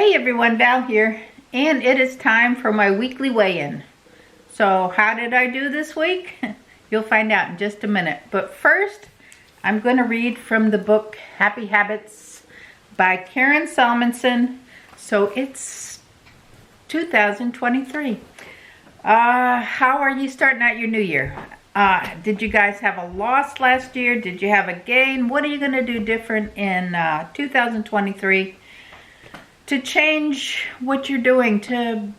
Hey everyone, Val here, and it is time for my weekly weigh-in. So how did I do this week? You'll find out in just a minute. But first, I'm going to read from the book Happy Habits by Karen Salmonson. So it's 2023. How are you starting out your new year? Did you guys have a loss last year? Did you have a gain? What are you going to do different in 2023? To change what you're doing to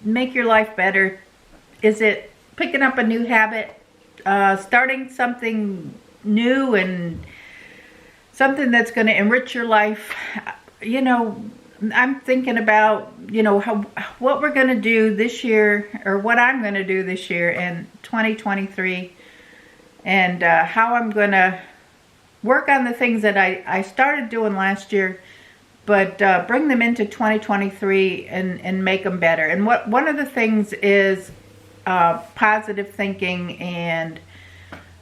make your life better? Is it picking up a new habit, starting something new and something that's going to enrich your life? You know, I'm thinking about, what we're going to do this year, or what I'm going to do this year in 2023, and how I'm going to work on the things that I started doing last year, but bring them into 2023 and make them better. And one of the things is positive thinking. And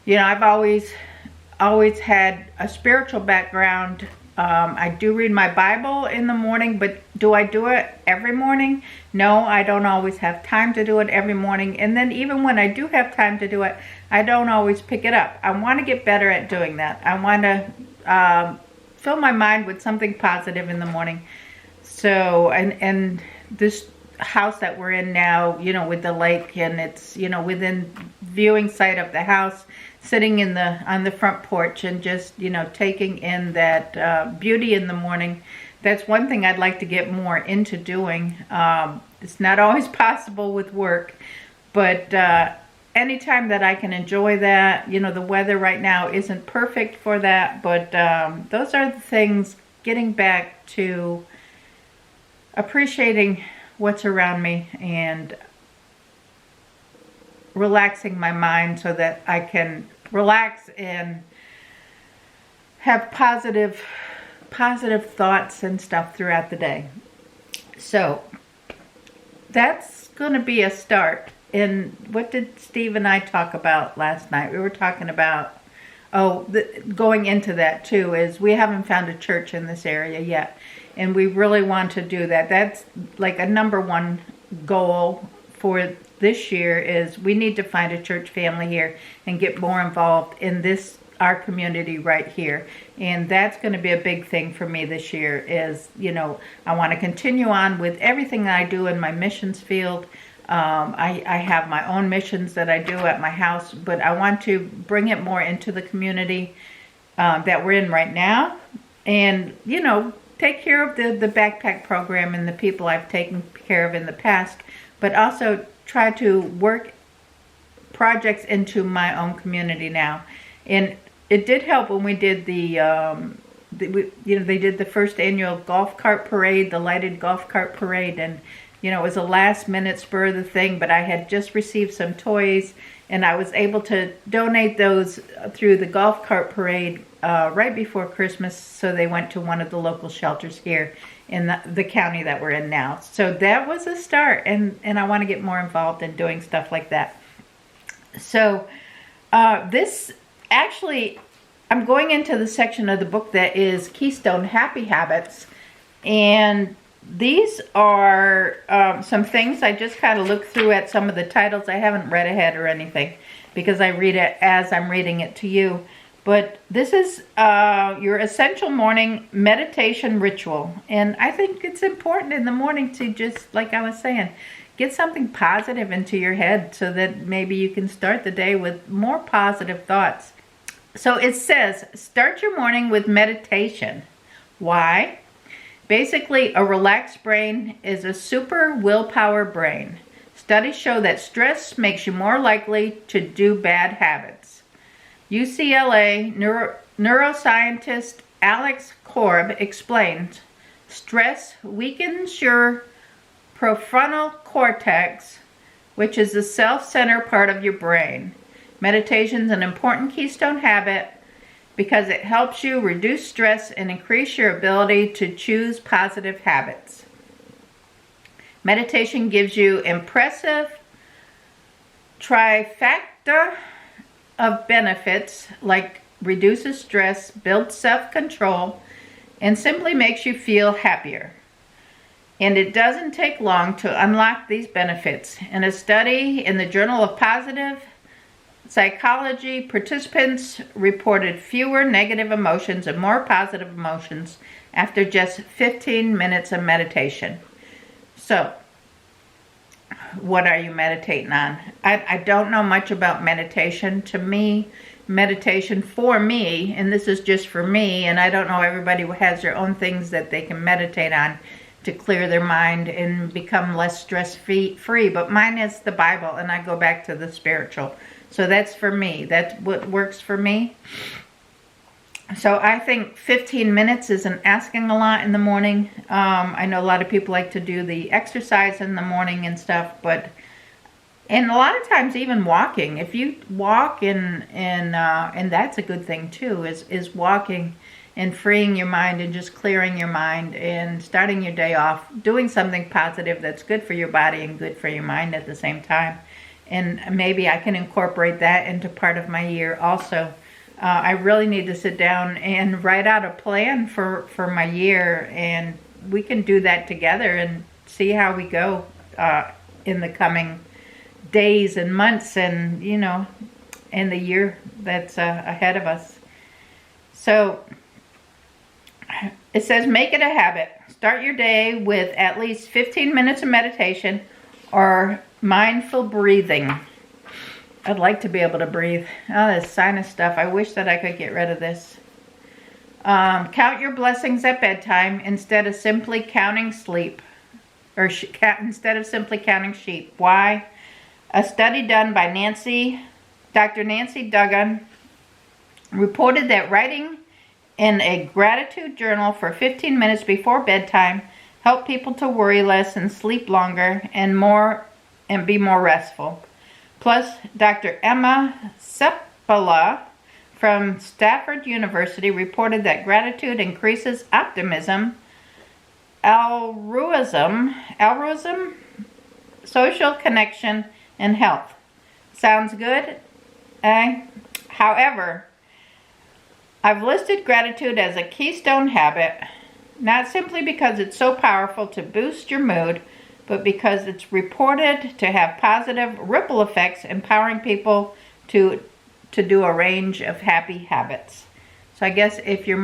I've always had a spiritual background. I do read my Bible in the morning, but do I do it every morning? No, I don't always have time to do it every morning. And then even when I do have time to do it, I don't always pick it up. I want to get better at doing that. I want to fill my mind with something positive in the morning. So, and this house that we're in now, with the lake, and it's, within viewing sight of the house, sitting on the front porch and just, taking in that beauty in the morning. That's one thing I'd like to get more into doing. It's not always possible with work, but anytime that I can enjoy that. The weather right now isn't perfect for that, but those are the things, getting back to appreciating what's around me and relaxing my mind so that I can relax and have positive thoughts and stuff throughout the day. So that's going to be a start. And what did Steve and I talk about last night? We were talking about, going into that too, is we haven't found a church in this area yet. And we really want to do that. That's like a number one goal for this year, is we need to find a church family here and get more involved in our community right here. And that's going to be a big thing for me this year, is, I want to continue on with everything that I do in my missions field. I have my own missions that I do at my house, but I want to bring it more into the community that we're in right now. And, take care of the backpack program and the people I've taken care of in the past, but also try to work projects into my own community now. And it did help when we did they did the first annual golf cart parade, the lighted golf cart parade, and it was a last minute spur of the thing, but I had just received some toys and I was able to donate those through the golf cart parade right before Christmas. So they went to one of the local shelters here in the county that we're in now. So that was a start, and I want to get more involved in doing stuff like that. So this actually, I'm going into the section of the book that is Keystone Happy Habits, and these are some things I just kind of looked through at some of the titles. I haven't read ahead or anything because I read it as I'm reading it to you. But this is your essential morning meditation ritual. And I think it's important in the morning to just, like I was saying, get something positive into your head so that maybe you can start the day with more positive thoughts. So it says, start your morning with meditation. Why? Basically, a relaxed brain is a super willpower brain. Studies show that stress makes you more likely to do bad habits. UCLA neuroscientist Alex Korb explains, stress weakens your prefrontal cortex, which is the self-centered part of your brain. Meditation is an important keystone habit because it helps you reduce stress and increase your ability to choose positive habits. Meditation gives you impressive trifecta of benefits, like reduces stress, builds self-control, and simply makes you feel happier. And it doesn't take long to unlock these benefits. In a study in the Journal of Positive Psychology, participants reported fewer negative emotions and more positive emotions after just 15 minutes of meditation. So, what are you meditating on? I don't know much about meditation. To me, meditation for me, and this is just for me, and I don't know, everybody has their own things that they can meditate on to clear their mind and become less stress-free. But mine is the Bible, and I go back to the spiritual. So that's for me. That's what works for me. So I think 15 minutes isn't asking a lot in the morning. I know a lot of people like to do the exercise in the morning and stuff, and a lot of times even walking. If you walk and that's a good thing too, is walking and freeing your mind and just clearing your mind and starting your day off doing something positive that's good for your body and good for your mind at the same time. And maybe I can incorporate that into part of my year also. I really need to sit down and write out a plan for my year, and we can do that together and see how we go in the coming days and months and, in the year that's ahead of us. So it says, make it a habit. Start your day with at least 15 minutes of meditation or mindful breathing. I'd like to be able to breathe. Oh, this sinus stuff. I wish that I could get rid of this. Count your blessings at bedtime instead of simply counting sleep. Or instead of simply counting sheep. Why? A study done by Dr. Nancy Duggan reported that writing in a gratitude journal for 15 minutes before bedtime helped people to worry less and sleep longer and be more restful. Plus, Dr. Emma Seppala from Stanford University reported that gratitude increases optimism, altruism, social connection, and health. Sounds good? However, I've listed gratitude as a keystone habit, not simply because it's so powerful to boost your mood, but because it's reported to have positive ripple effects, empowering people to do a range of happy habits. So I guess if you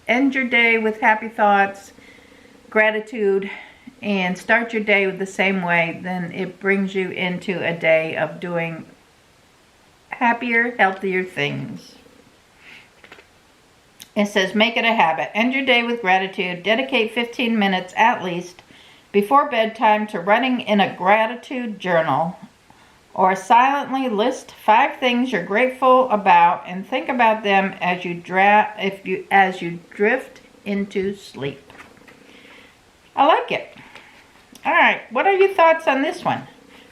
end your day with happy thoughts, gratitude, and start your day with the same way, then it brings you into a day of doing happier, healthier things. It says, make it a habit. End your day with gratitude. Dedicate 15 minutes at least before bedtime to writing in a gratitude journal, or silently list 5 things you're grateful about and think about them as you drift into sleep. I like it. All right, what are your thoughts on this one?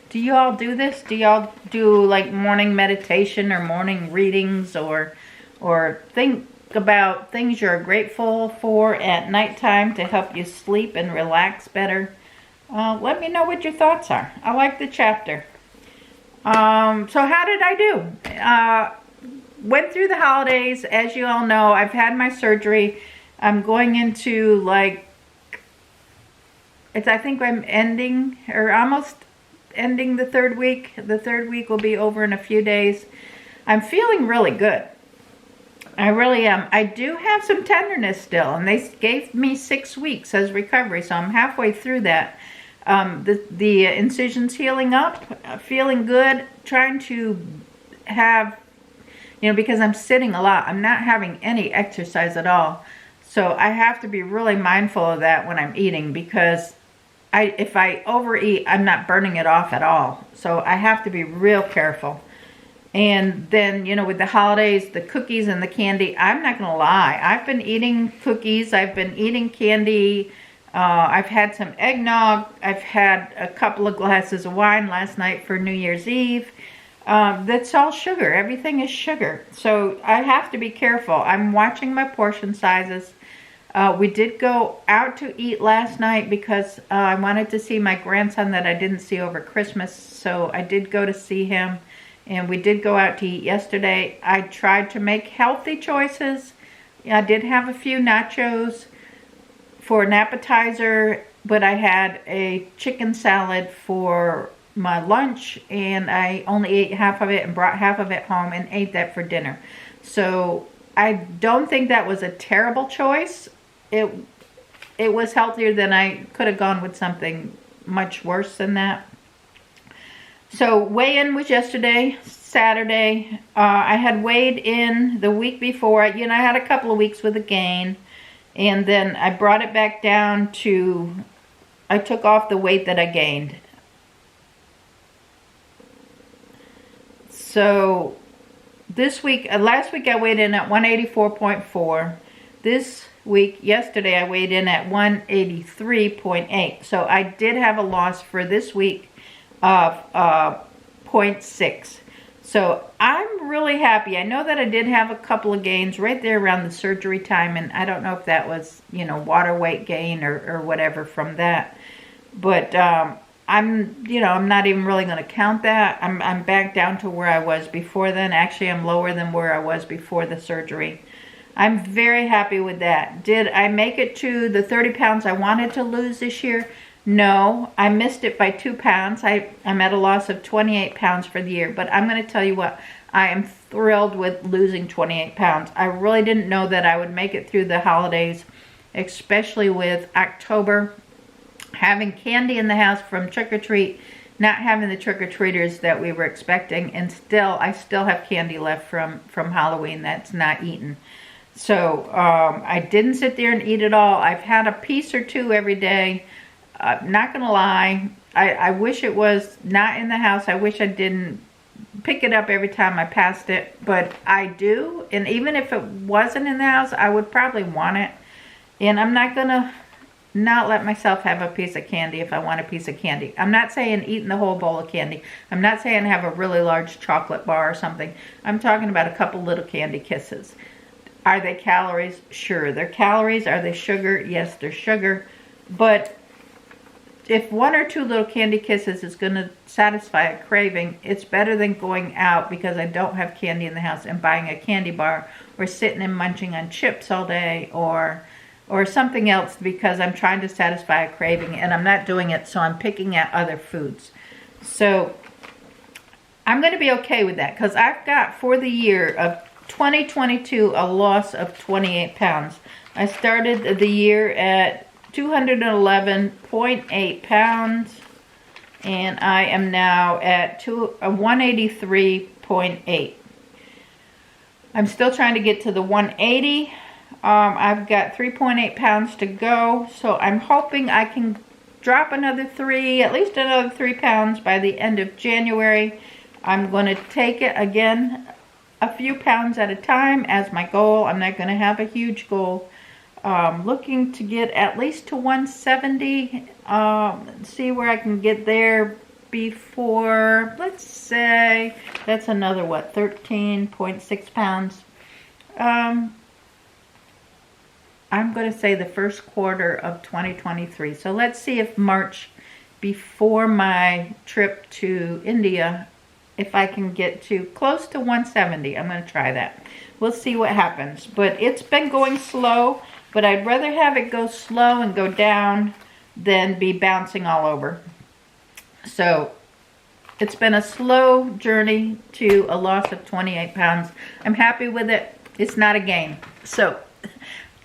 Do you all do this? Do y'all do like morning meditation or morning readings, or think about things you're grateful for at nighttime to help you sleep and relax better? Let me know what your thoughts are. I like the chapter. So how did I do? Went through the holidays. As you all know, I've had my surgery. I'm going into I think I'm ending or almost ending the 3rd week. The 3rd week will be over in a few days. I'm feeling really good. I really am. I do have some tenderness still, and they gave me 6 weeks as recovery, so I'm halfway through that. The incision's healing up, feeling good, trying to have, because I'm sitting a lot, I'm not having any exercise at all. So I have to be really mindful of that when I'm eating, because if I overeat, I'm not burning it off at all. So I have to be real careful. And then, with the holidays, the cookies and the candy, I'm not going to lie. I've been eating cookies. I've been eating candy. I've had some eggnog. I've had a couple of glasses of wine last night for New Year's Eve. That's all sugar. Everything is sugar. So I have to be careful. I'm watching my portion sizes. We did go out to eat last night because I wanted to see my grandson that I didn't see over Christmas. So I did go to see him. And we did go out to eat yesterday. I tried to make healthy choices. I did have a few nachos for an appetizer. but I had a chicken salad for my lunch, and I only ate half of it and brought half of it home and ate that for dinner. So I don't think that was a terrible choice. It was healthier than I could have gone with something much worse than that. So weigh-in was yesterday, Saturday. I had weighed in the week before. You know, I had a couple of weeks with a gain, and then I brought it back down to, I took off the weight that I gained. So this week, last week I weighed in at 184.4. This week, yesterday, I weighed in at 183.8. So I did have a loss for this week of 0.6. So I'm really happy. I know that I did have a couple of gains right there around the surgery time, and I don't know if that was, you know, water weight gain or whatever from that. But I'm not even really going to count that. I'm back down to where I was before then. Actually, I'm lower than where I was before the surgery. I'm very happy with that. Did I make it to the 30 pounds I wanted to lose this year? No, I missed it by 2 pounds. I'm at a loss of 28 pounds for the year. But I'm going to tell you what, I am thrilled with losing 28 pounds. I really didn't know that I would make it through the holidays, especially with October. Having candy in the house from trick-or-treat, not having the trick-or-treaters that we were expecting, and I still have candy left from Halloween that's not eaten. So I didn't sit there and eat it all. I've had a piece or two every day. Not gonna lie, I wish it was not in the house. I wish I didn't pick it up every time I passed it, but I do. And even if it wasn't in the house, I would probably want it. And I'm not gonna not let myself have a piece of candy if I want a piece of candy. I'm not saying eating the whole bowl of candy. I'm not saying have a really large chocolate bar or something. I'm talking about a couple little candy kisses. Are they calories? Sure, they're calories. Are they sugar? Yes, they're sugar. But if 1 or 2 little candy kisses is going to satisfy a craving, it's better than going out because I don't have candy in the house and buying a candy bar or sitting and munching on chips all day or something else because I'm trying to satisfy a craving and I'm not doing it, so I'm picking at other foods. So I'm going to be okay with that because I've got for the year of 2022 a loss of 28 pounds. I started the year at 211.8 pounds and I am now at 183.8. I'm still trying to get to the 180. I've got 3.8 pounds to go, so I'm hoping I can drop another 3, at least another 3 pounds by the end of January. I'm going to take it again a few pounds at a time as my goal. I'm not going to have a huge goal. Looking to get at least to 170. See where I can get there before, let's say, that's another, what, 13.6 pounds. I'm going to say the first quarter of 2023. So let's see if March, before my trip to India, if I can get to close to 170. I'm going to try that. We'll see what happens. But it's been going slow, but I'd rather have it go slow and go down than be bouncing all over. So it's been a slow journey to a loss of 28 pounds. I'm happy with it. It's not a gain. So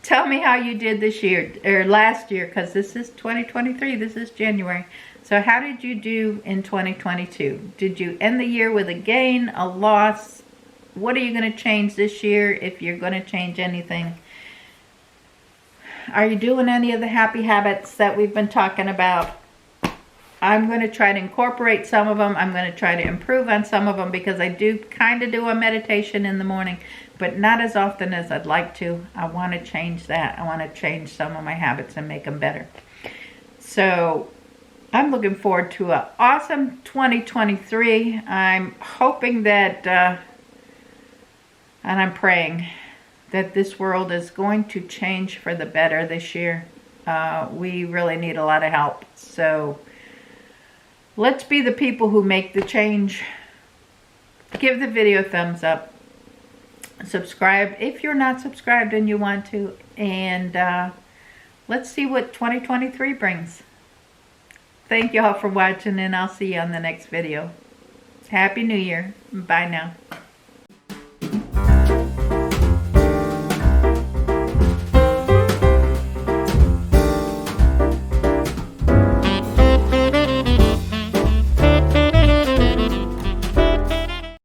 tell me how you did this year, or last year, because this is 2023, this is January. So how did you do in 2022? Did you end the year with a gain, a loss? What are you going to change this year if you're going to change anything? Are you doing any of the happy habits that we've been talking about? I'm going to try to incorporate some of them. I'm going to try to improve on some of them because I do kind of do a meditation in the morning, but not as often as I'd like to. I want to change that. I want to change some of my habits and make them better. So I'm looking forward to an awesome 2023. I'm hoping that, and I'm praying that this world is going to change for the better this year. We really need a lot of help. So let's be the people who make the change. Give the video a thumbs up. Subscribe if you're not subscribed and you want to. And let's see what 2023 brings. Thank you all for watching, and I'll see you on the next video. Happy New Year. Bye now.